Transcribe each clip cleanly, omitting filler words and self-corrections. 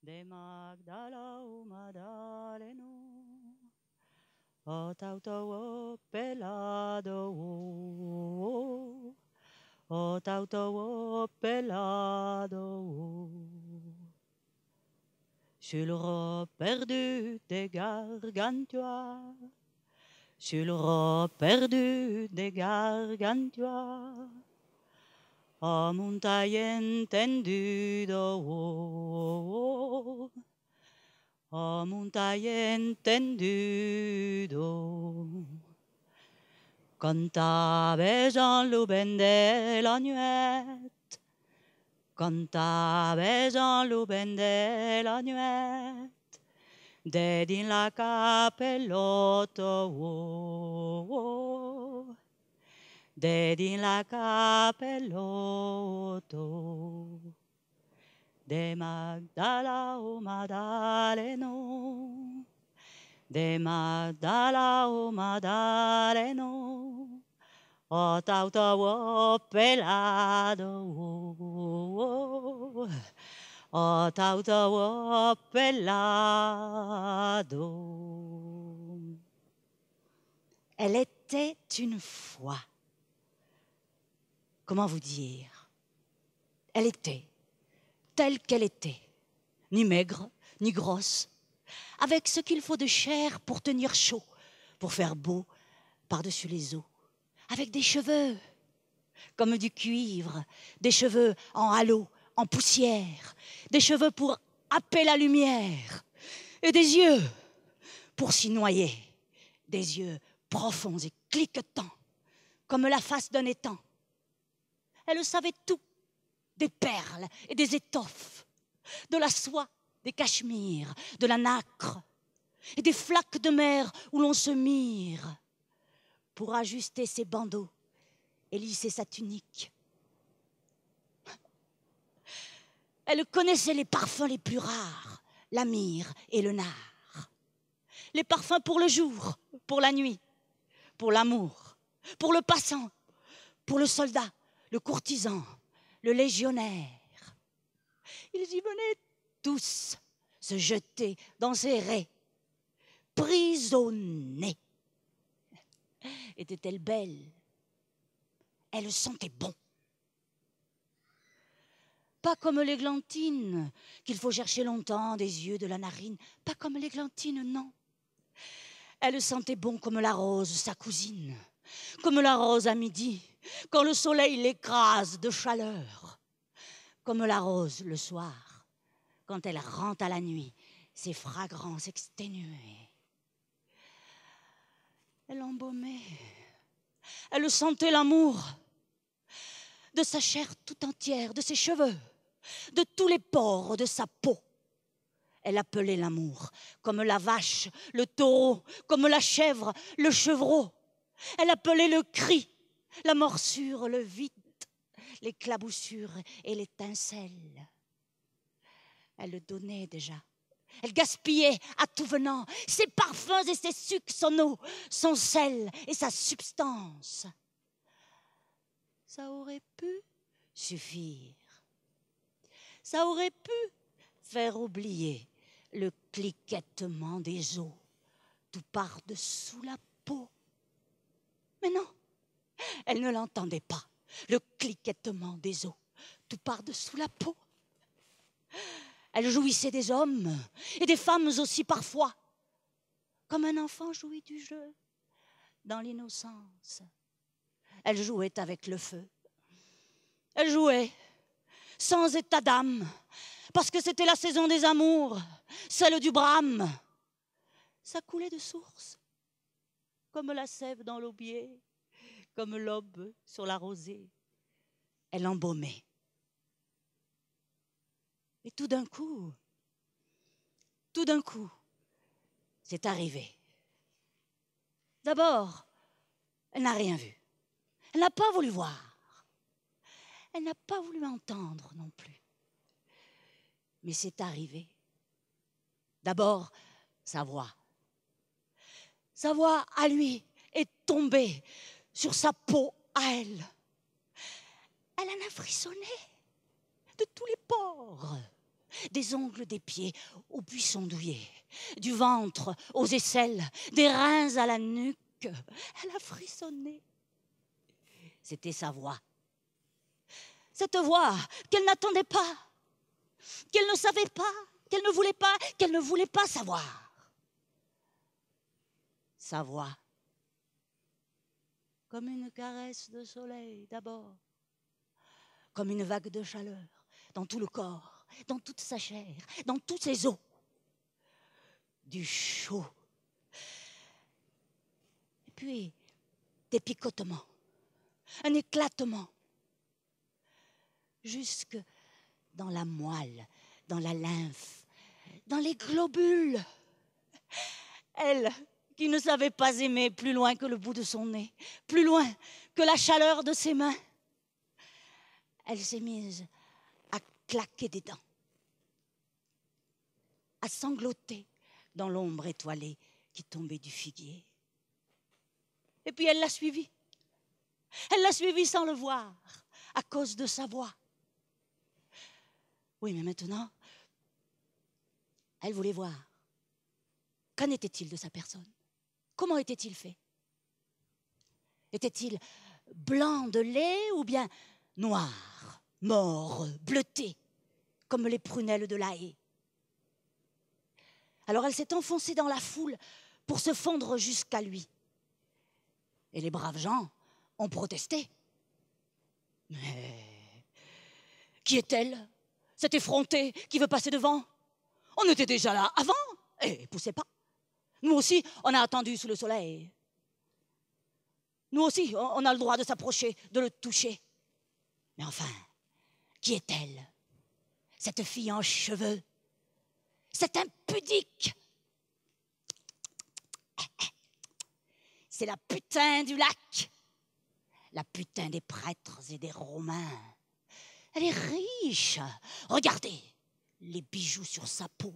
de Magdala o Madaleno, o tauto o pelado, o tauto o pelado, sur le roi perdu des Gargantua, sur le roi perdu des Gargantua. A montagne entendudo, a montagne entendudo. Cantave Jean Louben de la nuit, cantave Jean Louben de la nuit, dedans la capelotto, dedans la capelotto. De Magdala o Madaleno, de Magdala o Madaleno, o tauto o pelado, o tauto o pelado. Elle était une fois. Comment vous dire? Elle était telle qu'elle était, ni maigre, ni grosse, avec ce qu'il faut de chair pour tenir chaud, pour faire beau par-dessus les eaux, avec des cheveux comme du cuivre, des cheveux en halo, en poussière, des cheveux pour happer la lumière, et des yeux pour s'y noyer, des yeux profonds et cliquetants, comme la face d'un étang. Elle savait tout, des perles et des étoffes, de la soie, des cachemires, de la nacre, et des flaques de mer où l'on se mire pour ajuster ses bandeaux et lisser sa tunique. Elle connaissait les parfums les plus rares, la myrrhe et le nard. Les parfums pour le jour, pour la nuit, pour l'amour, pour le passant, pour le soldat, le courtisan, le légionnaire. Ils y venaient tous se jeter dans ses raies, prisonnés. Était-elle belle? Elle sentait bon. Pas comme l'églantine, qu'il faut chercher longtemps des yeux, de la narine. Pas comme l'églantine, non. Elle sentait bon comme la rose, sa cousine. Comme la rose à midi, quand le soleil l'écrase de chaleur. Comme la rose le soir, quand elle rentre à la nuit, ses fragrances exténuées. Elle embaumait. Elle sentait l'amour de sa chair tout entière, de ses cheveux, de tous les pores de sa peau. Elle appelait l'amour comme la vache, le taureau, comme la chèvre, le chevreau. Elle appelait le cri, la morsure, le vide, l'éclaboussure et l'étincelle. Elle le donnait déjà. Elle gaspillait à tout venant ses parfums et ses sucs, son eau, son sel et sa substance. Ça aurait pu suffire. Ça aurait pu faire oublier le cliquettement des os tout par-dessous la peau. Mais non, elle ne l'entendait pas, le cliquettement des os tout par-dessous la peau. Elle jouissait des hommes et des femmes aussi parfois, comme un enfant jouit du jeu dans l'innocence. Elle jouait avec le feu. Elle jouait sans état d'âme, parce que c'était la saison des amours, celle du brame. Ça coulait de source, comme la sève dans l'aubier, comme l'aube sur la rosée. Elle embaumait. Et tout d'un coup, c'est arrivé. D'abord, elle n'a rien vu. Elle n'a pas voulu voir. Elle n'a pas voulu entendre non plus. Mais c'est arrivé. D'abord, sa voix. Sa voix à lui est tombée sur sa peau à elle. Elle en a frissonné de tous les pores. des ongles des pieds aux buissons douillés, du ventre aux aisselles, des reins à la nuque. Elle a frissonné. C'était sa voix. Cette voix qu'elle n'attendait pas, qu'elle ne savait pas, qu'elle ne voulait pas savoir. Sa voix, comme une caresse de soleil d'abord, comme une vague de chaleur dans tout le corps, dans toute sa chair, dans tous ses os. Du chaud. Et puis, des picotements, un éclatement, jusque dans la moelle, dans la lymphe, dans les globules. Elle, qui ne savait pas aimer plus loin que le bout de son nez, plus loin que la chaleur de ses mains, elle s'est mise à claquer des dents, à sangloter dans l'ombre étoilée qui tombait du figuier. Et puis elle l'a suivi. Elle l'a suivi sans le voir, à cause de sa voix. Oui, mais maintenant, elle voulait voir. Qu'en était-il de sa personne? Comment était-il fait? Était-il blanc de lait ou bien noir, mort, bleuté, comme les prunelles de la haie? Alors elle s'est enfoncée dans la foule pour se fondre jusqu'à lui. Et les braves gens ont protesté. Mais qui est-elle, cette effrontée qui veut passer devant? On était déjà là avant, et poussez pas. Nous aussi, on a attendu sous le soleil. Nous aussi, on a le droit de s'approcher, de le toucher. Mais enfin, qui est-elle, cette fille en cheveux, cette impudique? C'est la putain du lac, la putain des prêtres et des Romains. Elle est riche. Regardez, les bijoux sur sa peau,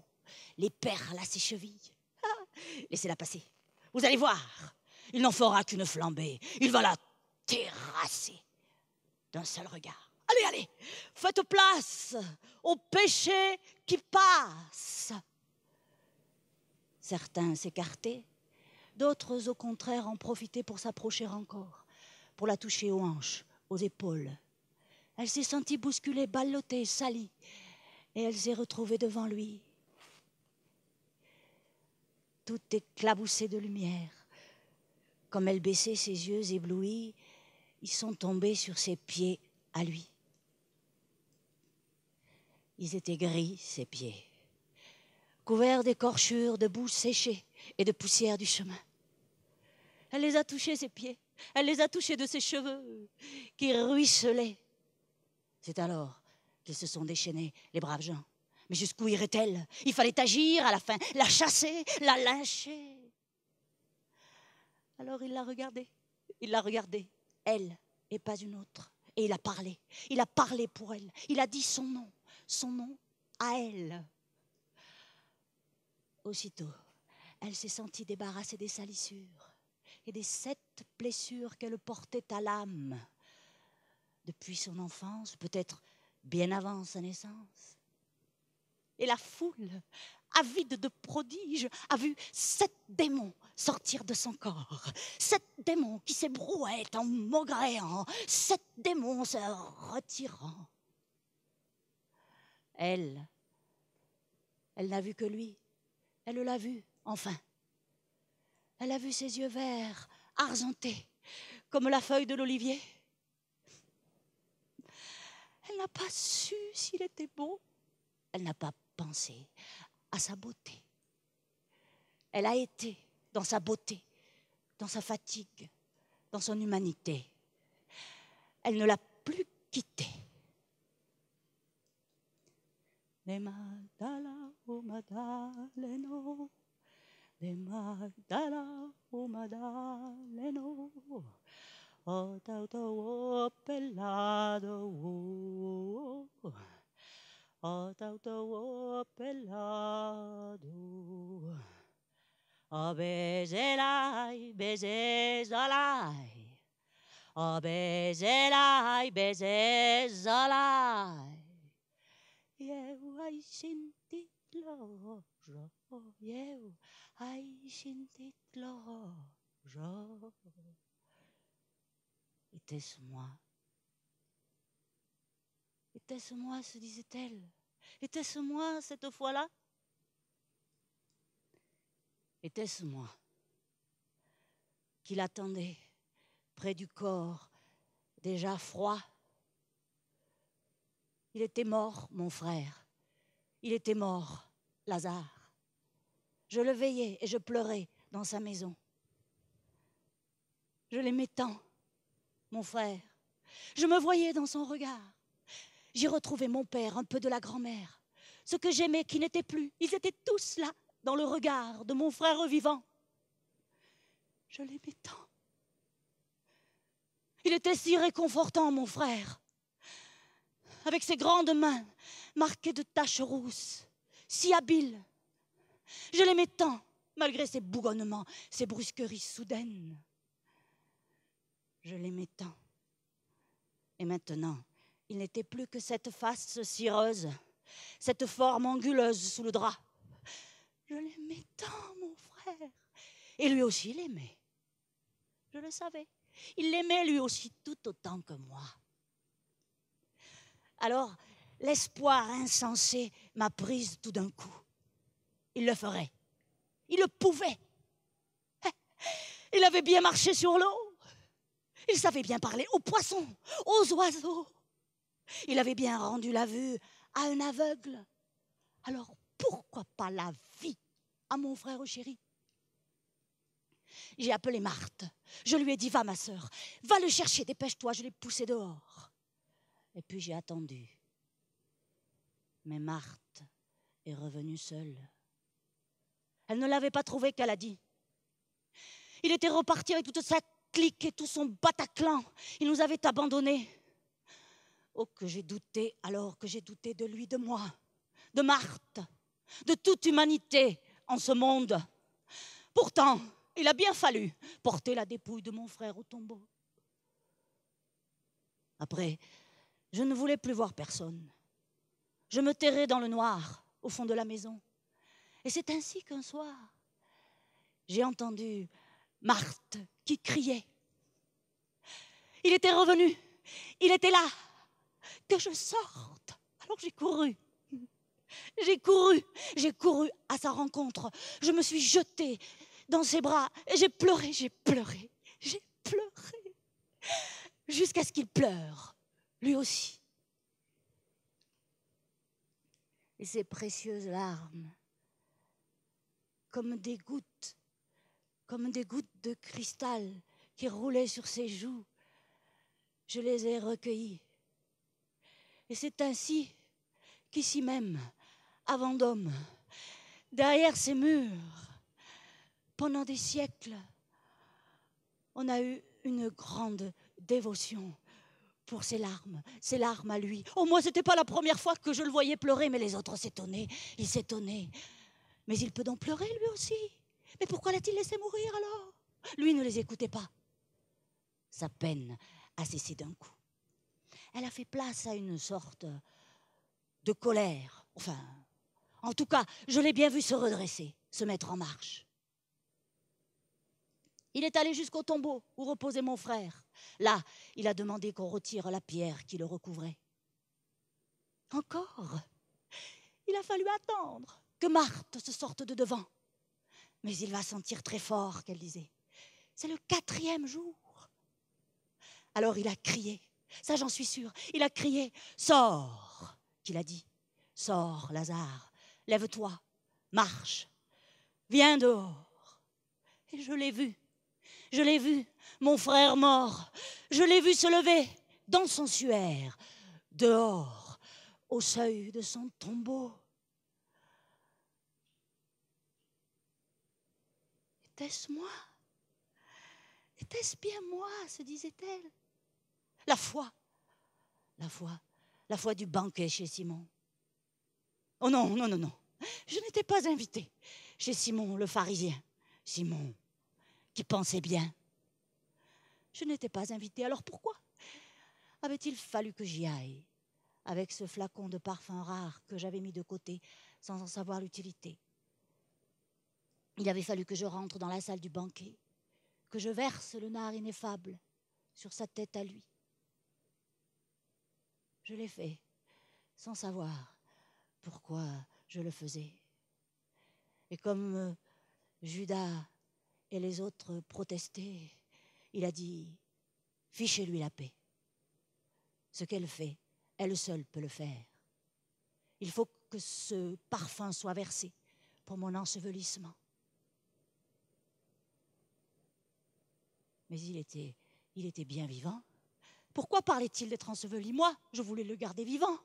les perles à ses chevilles. Ah, laissez-la passer. Vous allez voir, il n'en fera qu'une flambée. Il va la terrasser d'un seul regard. Allez, allez, faites place au péché qui passe. Certains s'écartaient, d'autres, au contraire, en profitaient pour s'approcher encore, pour la toucher aux hanches, aux épaules. Elle s'est sentie bousculée, ballottée, salie, et elle s'est retrouvée devant lui, tout éclaboussée de lumière. Comme elle baissait ses yeux éblouis, ils sont tombés sur ses pieds à lui. Ils étaient gris, ses pieds, couverts d'écorchures, de boue séchée et de poussière du chemin. Elle les a touchés, ses pieds. Elle les a touchés de ses cheveux qui ruisselaient. C'est alors qu'ils se sont déchaînés, les braves gens. Mais jusqu'où irait-elle? Il fallait agir à la fin, la chasser, la lyncher. Alors il l'a regardée, elle et pas une autre. Et il a parlé pour elle. Il a dit son nom à elle. Aussitôt, elle s'est sentie débarrassée des salissures et des 7 blessures qu'elle portait à l'âme depuis son enfance, peut-être bien avant sa naissance. Et la foule, avide de prodiges, a vu 7 démons sortir de son corps. 7 démons qui s'ébrouaient en maugréant, 7 démons se retirant. Elle n'a vu que lui. Elle l'a vu, enfin. Elle a vu ses yeux verts, argentés, comme la feuille de l'olivier. Elle n'a pas su s'il était beau. Elle n'a pas pensé à sa beauté. Elle a été dans sa beauté, dans sa fatigue, dans son humanité. Elle ne l'a plus quitté. De Magdala o Magdaleno, de Magdala o Magdaleno, o tauto o pelado, o tauto o pelado, o bezelai, bezezalai, o bezelai, bezezalai. Ai sintit l'horloge, yeah. Ai sintit l'horloge. Était-ce moi? Était-ce moi, se disait-elle? Était-ce moi cette fois-là? Était-ce moi qui l'attendais près du corps déjà froid? Il était mort, mon frère. Il était mort, Lazare. Je le veillais et je pleurais dans sa maison. Je l'aimais tant, mon frère. Je me voyais dans son regard. J'y retrouvais mon père, un peu de la grand-mère. Ce que j'aimais qui n'était plus, ils étaient tous là, dans le regard de mon frère vivant. Je l'aimais tant. Il était si réconfortant, mon frère, avec ses grandes mains marquées de taches rousses, si habile. Je l'aimais tant, malgré ses bougonnements, ses brusqueries soudaines. Je l'aimais tant. Et maintenant, il n'était plus que cette face cireuse, cette forme anguleuse sous le drap. Je l'aimais tant, mon frère. Et lui aussi l'aimait. Je le savais. Il l'aimait lui aussi tout autant que moi. Alors, l'espoir insensé m'a prise tout d'un coup. Il le ferait. Il le pouvait. Il avait bien marché sur l'eau. Il savait bien parler aux poissons, aux oiseaux. Il avait bien rendu la vue à un aveugle. Alors, pourquoi pas la vie à mon frère chéri? J'ai appelé Marthe. Je lui ai dit, va ma sœur, va le chercher, dépêche-toi, je l'ai poussé dehors. Et puis j'ai attendu. Mais Marthe est revenue seule. Elle ne l'avait pas trouvé qu'elle a dit. Il était reparti avec toute sa clique et tout son Bataclan. Il nous avait abandonnés. Oh, que j'ai douté alors, que j'ai douté de lui, de moi, de Marthe, de toute humanité en ce monde. Pourtant, il a bien fallu porter la dépouille de mon frère au tombeau. Après, je ne voulais plus voir personne. Je me terrais dans le noir, au fond de la maison. Et c'est ainsi qu'un soir, j'ai entendu Marthe qui criait. Il était revenu, il était là, que je sorte. Alors j'ai couru. J'ai couru à sa rencontre. Je me suis jetée dans ses bras et j'ai pleuré. Jusqu'à ce qu'il pleure, lui aussi. Et ces précieuses larmes, comme des gouttes de cristal qui roulaient sur ses joues, je les ai recueillies. Et c'est ainsi qu'ici même, à Vendôme, derrière ces murs, pendant des siècles, on a eu une grande dévotion pour ses larmes à lui. Oh, moi, c'était pas la première fois que je le voyais pleurer, mais les autres s'étonnaient, ils s'étonnaient. Mais il peut donc pleurer, lui aussi. Mais pourquoi l'a-t-il laissé mourir alors? Lui ne les écoutait pas. Sa peine a cessé d'un coup. Elle a fait place à une sorte de colère. Enfin, en tout cas, je l'ai bien vu se redresser, se mettre en marche. Il est allé jusqu'au tombeau où reposait mon frère. Là, il a demandé qu'on retire la pierre qui le recouvrait. Encore, il a fallu attendre que Marthe se sorte de devant. Mais il va sentir très fort, qu'elle disait. C'est le 4e jour. Alors il a crié, ça j'en suis sûre, il a crié « Sors !» qu'il a dit. « Sors, Lazare, lève-toi, marche, viens dehors. » Et je l'ai vu, mon frère mort. Je l'ai vu se lever dans son suaire, dehors, au seuil de son tombeau. Était-ce moi? Était-ce bien moi, se disait-elle? La foi du banquet chez Simon. Oh non, je n'étais pas invitée chez Simon le pharisien. Simon, qui pensait bien. Je n'étais pas invitée, alors pourquoi avait-il fallu que j'y aille avec ce flacon de parfum rare que j'avais mis de côté sans en savoir l'utilité. Il avait fallu que je rentre dans la salle du banquet, que je verse le nard ineffable sur sa tête à lui. Je l'ai fait, sans savoir pourquoi je le faisais. Et comme Judas et les autres protestaient, il a dit « Fichez-lui la paix. Ce qu'elle fait, elle seule peut le faire. Il faut que ce parfum soit versé pour mon ensevelissement. » Mais il était bien vivant. Pourquoi parlait-il d'être enseveli? Moi, je voulais le garder vivant.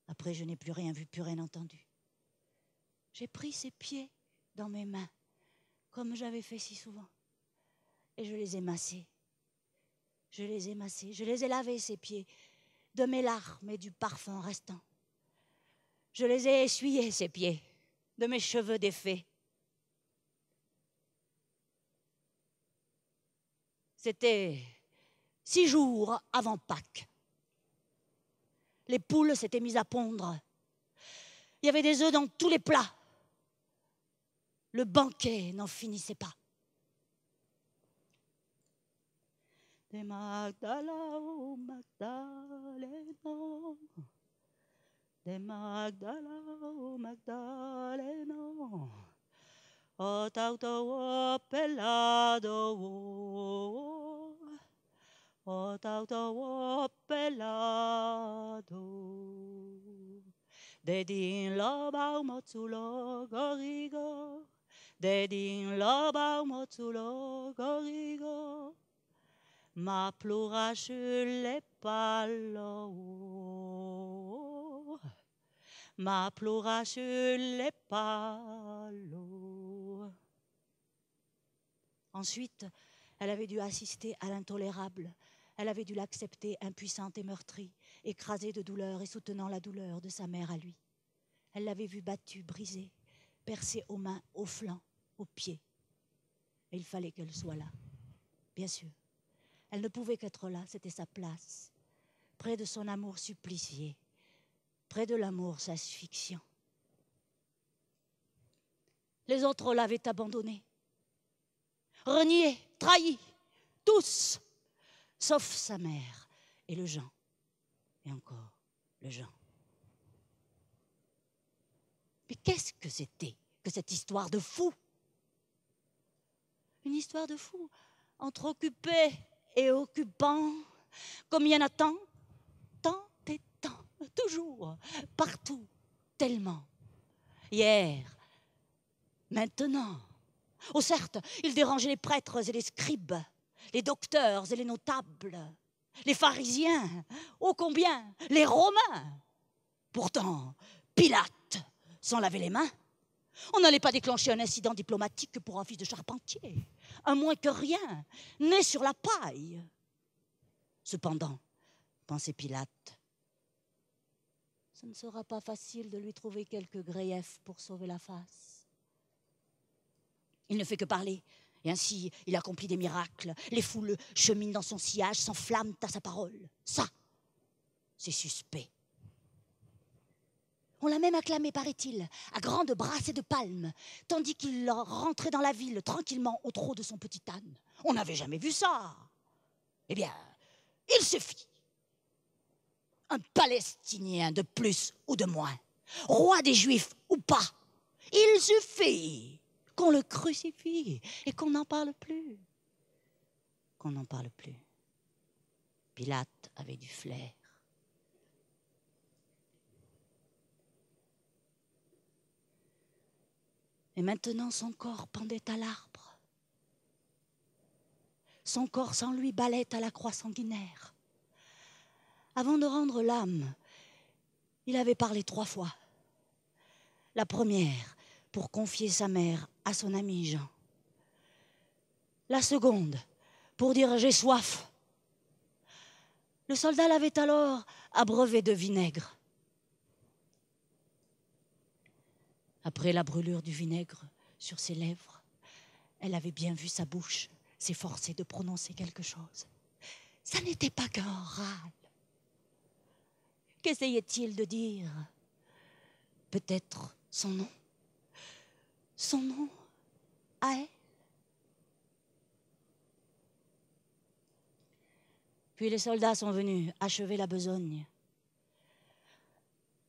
Après, je n'ai plus rien vu, plus rien entendu. J'ai pris ses pieds dans mes mains, comme j'avais fait si souvent. Et je les ai massés. Je les ai lavés, ses pieds, de mes larmes et du parfum restant. Je les ai essuyés, ses pieds, de mes cheveux défaits. C'était 6 jours avant Pâques. Les poules s'étaient mises à pondre. Il y avait des œufs dans tous les plats. Le banquet n'en finissait pas. De Magdala, oh Magdalena, de Magdala, oh Magdalena, o tauto pelado, o tauto pelado, de din loba motsulo gorigo, de din loba motsulo gorigo. Ma plourache les palos, ma plourache les palos. Ensuite, elle avait dû assister à l'intolérable. Elle avait dû l'accepter impuissante et meurtrie, écrasée de douleur et soutenant la douleur de sa mère à lui. Elle l'avait vue battue, brisée, percée aux mains, aux flancs, aux pieds. Et il fallait qu'elle soit là, bien sûr. Elle ne pouvait qu'être là, c'était sa place, près de son amour supplicié, près de l'amour s'asphyxiant. Les autres l'avaient abandonnée, reniée, trahie, tous, sauf sa mère et le Jean, et encore le Jean. Mais qu'est-ce que c'était que cette histoire de fou? Une histoire de fou, entre occupés et occupants, comme il y en a tant et tant, toujours, partout, tellement. Hier, maintenant. Oh certes, il dérangeait les prêtres et les scribes, les docteurs et les notables, les pharisiens, ô combien, les Romains. Pourtant, Pilate s'en lavait les mains. On n'allait pas déclencher un incident diplomatique pour un fils de charpentier, un moins que rien, né sur la paille. Cependant, pensait Pilate, ce ne sera pas facile de lui trouver quelques griefs pour sauver la face. Il ne fait que parler, et ainsi il accomplit des miracles. Les foules cheminent dans son sillage, s'enflamment à sa parole. Ça, c'est suspect. On l'a même acclamé, paraît-il, à grandes brassées de palmes, tandis qu'il rentrait dans la ville tranquillement au trot de son petit âne. On n'avait jamais vu ça. Eh bien, il suffit. Un Palestinien de plus ou de moins, roi des Juifs ou pas, il suffit qu'on le crucifie et qu'on n'en parle plus. Qu'on n'en parle plus. Pilate avait du flair. Et maintenant, son corps pendait à l'arbre. Son corps sans lui balait à la croix sanguinaire. Avant de rendre l'âme, il avait parlé 3 fois. La première, pour confier sa mère à son ami Jean. La seconde, pour dire « j'ai soif ». Le soldat l'avait alors abreuvé de vinaigre. Après la brûlure du vinaigre sur ses lèvres, elle avait bien vu sa bouche s'efforcer de prononcer quelque chose. Ça n'était pas qu'un râle. Qu'essayait-il de dire? Peut-être son nom? Son nom à elle? Puis les soldats sont venus achever la besogne.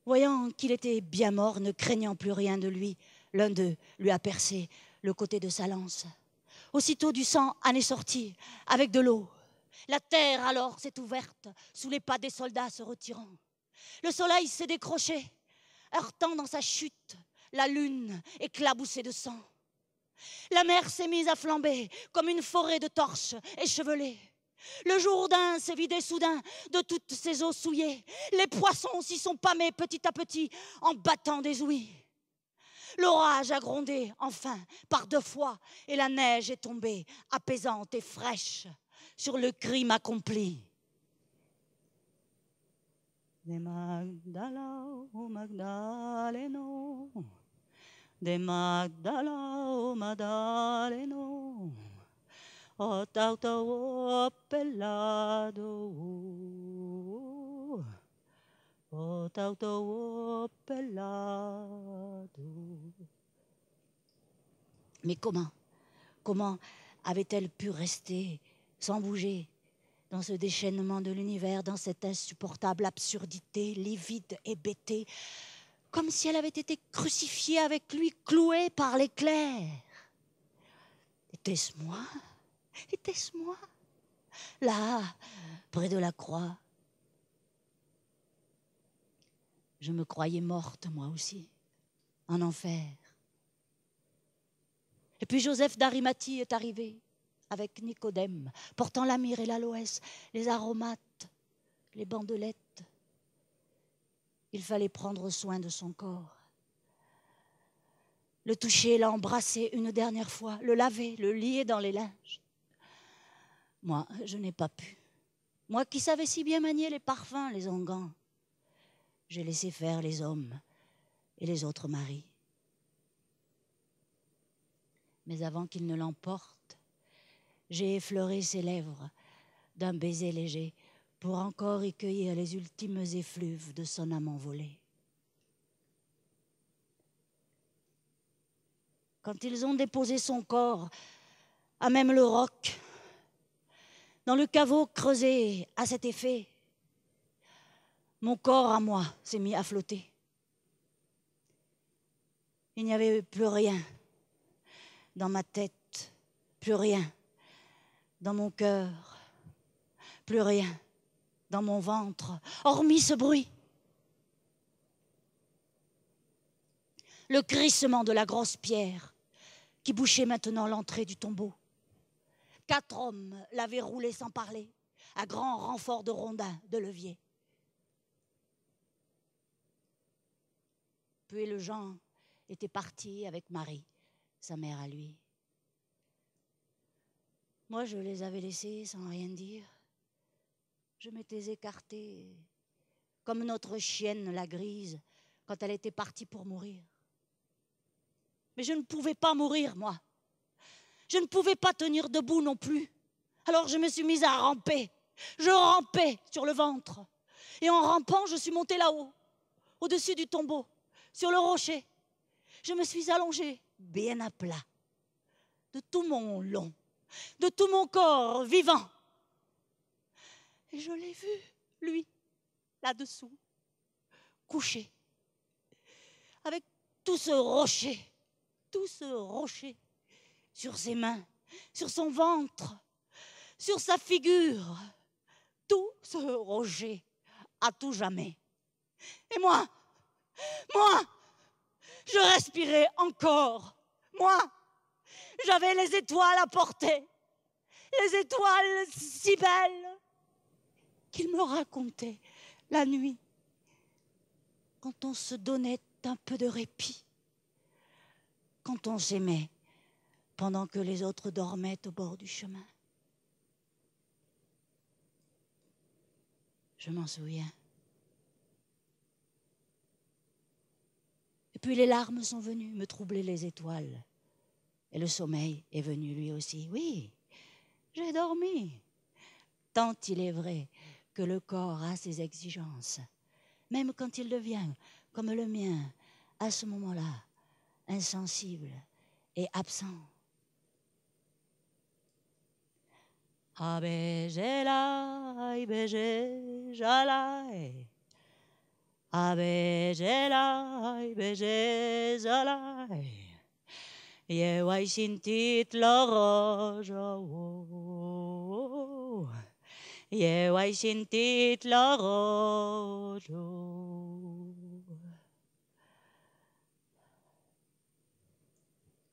Voyant qu'il était bien mort, ne craignant plus rien de lui, l'un d'eux lui a percé le côté de sa lance. Aussitôt du sang en est sorti avec de l'eau. La terre alors s'est ouverte sous les pas des soldats se retirant. Le soleil s'est décroché, heurtant dans sa chute la lune éclaboussée de sang. La mer s'est mise à flamber comme une forêt de torches échevelées. Le Jourdain s'est vidé soudain de toutes ses eaux souillées. Les poissons s'y sont pâmés petit à petit en battant des ouïes. L'orage a grondé enfin par 2 fois et la neige est tombée apaisante et fraîche sur le crime accompli. De Magdala, oh Magdaleno, de Magdala, oh Magdaleno, o tauto pelado, o tauto pelado. Mais comment avait-elle pu rester sans bouger dans ce déchaînement de l'univers, dans cette insupportable absurdité, livide et bêtée, comme si elle avait été crucifiée avec lui, clouée par l'éclair? Était-ce moi? Était-ce moi? Là, près de la croix. Je me croyais morte, moi aussi, en enfer. Et puis Joseph d'Arimathie est arrivé avec Nicodème, portant la myrrhe et l'aloès, les aromates, les bandelettes. Il fallait prendre soin de son corps. Le toucher, l'embrasser une dernière fois, le laver, le lier dans les linges. Moi, je n'ai pas pu. Moi qui savais si bien manier les parfums, les onguents, j'ai laissé faire les hommes et les autres maris. Mais avant qu'il ne l'emporte, j'ai effleuré ses lèvres d'un baiser léger pour encore y cueillir les ultimes effluves de son amant volé. Quand ils ont déposé son corps à même le roc, dans le caveau creusé à cet effet, mon corps à moi s'est mis à flotter. Il n'y avait plus rien dans ma tête, plus rien dans mon cœur, plus rien dans mon ventre, hormis ce bruit. Le crissement de la grosse pierre qui bouchait maintenant l'entrée du tombeau. 4 hommes l'avaient roulé sans parler, à grand renfort de rondins, de levier. Puis le Jean était parti avec Marie, sa mère à lui. Moi, je les avais laissés sans rien dire. Je m'étais écartée, comme notre chienne, la grise, quand elle était partie pour mourir. Mais je ne pouvais pas mourir, moi. Je ne pouvais pas tenir debout non plus. Alors je me suis mise à ramper. Je rampais sur le ventre. Et en rampant, je suis montée là-haut, au-dessus du tombeau, sur le rocher. Je me suis allongée, bien à plat, de tout mon long, de tout mon corps vivant. Et je l'ai vu, lui, là-dessous, couché, avec tout ce rocher sur ses mains, sur son ventre, sur sa figure, tout ce rocher à tout jamais. Et moi, je respirais encore. Moi, j'avais les étoiles à portée, les étoiles si belles qu'il me racontait la nuit, quand on se donnait un peu de répit, quand on s'aimait pendant que les autres dormaient au bord du chemin. Je m'en souviens. Et puis les larmes sont venues me troubler les étoiles. Et le sommeil est venu lui aussi. Oui, j'ai dormi. Tant il est vrai que le corps a ses exigences. même quand il devient, comme le mien, à ce moment-là, insensible et absent. Abejelai, bejelai, abejelai, bejelai, yewai sintit lorojo, yewai sintit lorojo.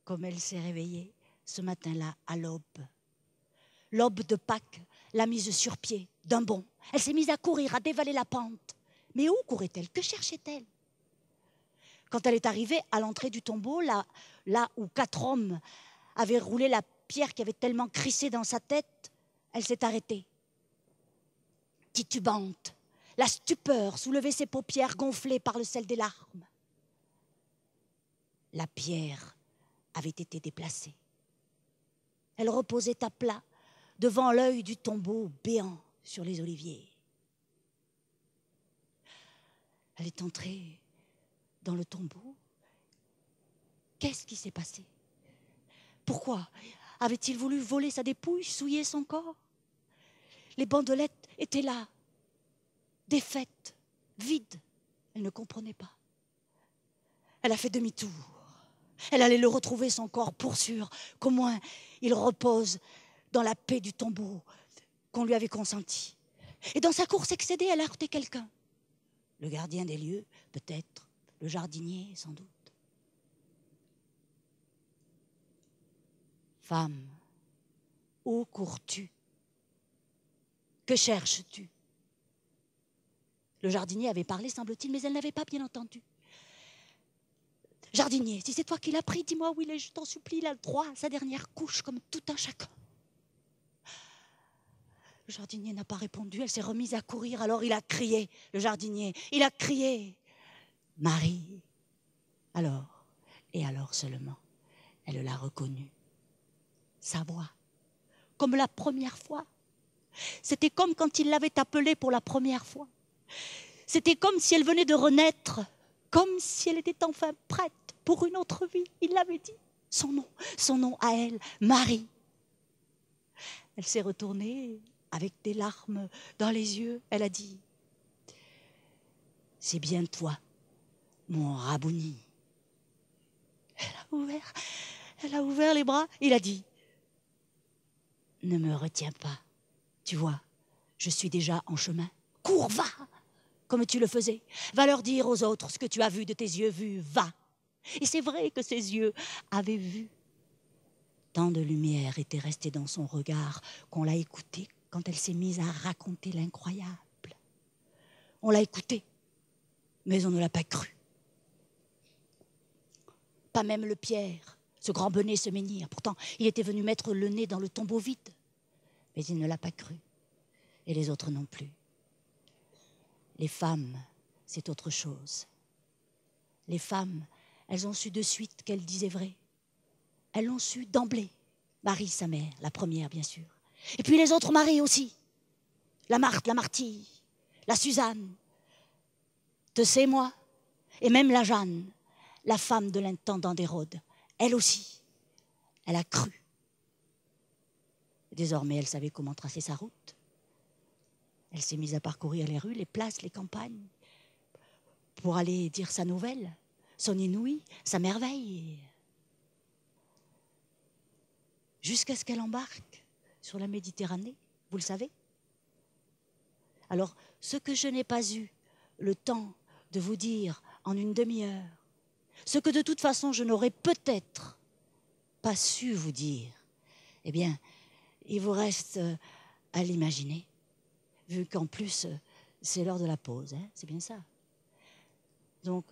Comme elle s'est réveillée ce matin-là à l'aube. L'aube de Pâques l'a mise sur pied d'un bond. Elle s'est mise à courir, à dévaler la pente. Mais où courait-elle? Que cherchait-elle? Quand elle est arrivée à l'entrée du tombeau, là où 4 hommes avaient roulé la pierre qui avait tellement crissé dans sa tête, elle s'est arrêtée. Titubante, la stupeur soulevait ses paupières gonflées par le sel des larmes. La pierre avait été déplacée. Elle reposait à plat devant l'œil du tombeau béant sur les oliviers. Elle est entrée dans le tombeau. Qu'est-ce qui s'est passé? Pourquoi avait-il voulu voler sa dépouille, souiller son corps? Les bandelettes étaient là, défaites, vides. Elle ne comprenait pas. Elle a fait demi-tour. Elle allait le retrouver, son corps, pour sûr qu'au moins il repose dans la paix du tombeau qu'on lui avait consenti. Et dans sa course excédée, elle a heurté quelqu'un. Le gardien des lieux, peut-être, le jardinier, sans doute. Femme, où cours-tu? Que cherches-tu? Le jardinier avait parlé, semble-t-il, mais elle n'avait pas bien entendu. Jardinier, si c'est toi qui l'as pris, dis-moi où il est, je t'en supplie, il a le droit à sa dernière couche, comme tout un chacun. Le jardinier n'a pas répondu, elle s'est remise à courir, alors il a crié, le jardinier, il a crié, Marie. Alors, et alors seulement, elle l'a reconnue. Sa voix, comme la première fois. C'était comme quand il l'avait appelée pour la première fois. C'était comme si elle venait de renaître, comme si elle était enfin prête pour une autre vie. Il l'avait dit, son nom à elle, Marie. Elle s'est retournée avec des larmes dans les yeux. Elle a dit, c'est bien toi, mon Rabouni. Elle a ouvert les bras. Il a dit, ne me retiens pas. Tu vois, je suis déjà en chemin. Cours, va, comme tu le faisais. Va leur dire aux autres ce que tu as vu de tes yeux vus. Va. Et c'est vrai que ses yeux avaient vu. Tant de lumière était restée dans son regard qu'on l'a écoutée quand elle s'est mise à raconter l'incroyable. On l'a écoutée, mais on ne l'a pas cru. Pas même le Pierre, ce grand bonnet se menhir. Pourtant, il était venu mettre le nez dans le tombeau vide. Mais il ne l'a pas cru. Et les autres non plus. Les femmes, c'est autre chose. Les femmes, elles ont su de suite qu'elle disait vrai. Elles l'ont su d'emblée. Marie, sa mère, la première bien sûr. Et puis les autres Marie aussi. La Marthe, la Martille, la Suzanne, te sais moi, et même la Jeanne, la femme de l'intendant d'Hérode. Elle aussi, elle a cru. Désormais, elle savait comment tracer sa route. Elle s'est mise à parcourir les rues, les places, les campagnes, pour aller dire sa nouvelle, son inouï, sa merveille. Jusqu'à ce qu'elle embarque sur la Méditerranée, vous le savez. Alors, ce que je n'ai pas eu le temps de vous dire en une demi-heure, ce que de toute façon je n'aurais peut-être pas su vous dire, eh bien, il vous reste à l'imaginer, vu qu'en plus, c'est l'heure de la pause, hein, c'est bien ça. Donc,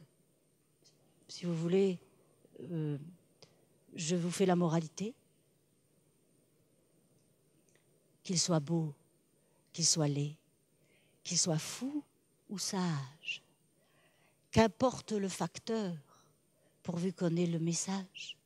si vous voulez, je vous fais la moralité. Qu'il soit beau, qu'il soit laid, qu'il soit fou ou sage, qu'importe le facteur, pourvu qu'on ait le message.